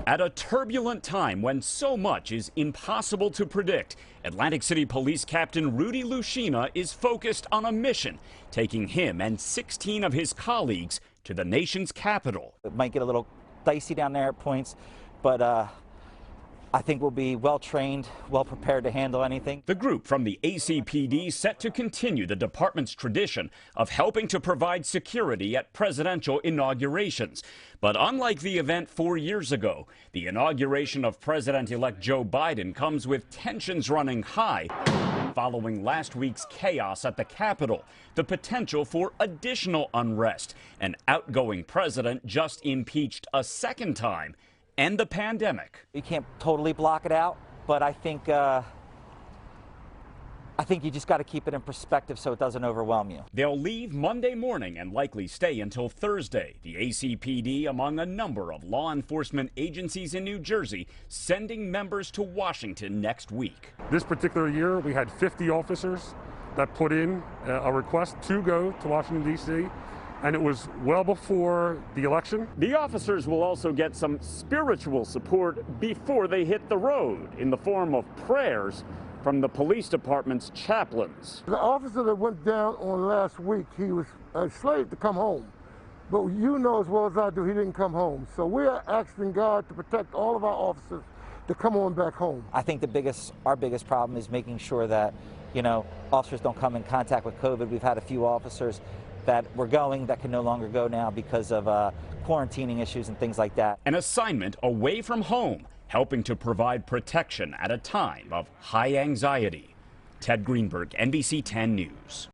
At a turbulent time when so much is impossible to predict, Atlantic City Police Captain Rudy Lucina is focused on a mission, taking him and 16 of his colleagues to the nation's capital. It might get a little dicey down there at points, but I think we'll be well trained, well prepared to handle anything. The group from the ACPD set to continue the department's tradition of helping to provide security at presidential inaugurations. But unlike the event 4 years ago, the inauguration of President-elect Joe Biden comes with tensions running high following last week's chaos at the Capitol, the potential for additional unrest, an outgoing president just impeached a second time, and the pandemic. You can't totally block it out, but I think you just got to keep it in perspective so it doesn't overwhelm you. They'll leave Monday morning and likely stay until Thursday. The ACPD among a number of law enforcement agencies in New Jersey sending members to Washington next week. This particular year, we had 50 officers that put in a request to go to Washington, D.C., and it was well before the election. The officers will also get some spiritual support before they hit the road in the form of prayers from the police department's chaplains. The officer that went down on last week, he was slated to come home. But you know as well as I do, he didn't come home. So we are asking God to protect all of our officers to come on back home. I think our biggest problem is making sure that, officers don't come in contact with COVID. We've had a few officers that were going that can no longer go now because of quarantining issues and things like that. An assignment away from home, helping to provide protection at a time of high anxiety. Ted Greenberg, NBC 10 News.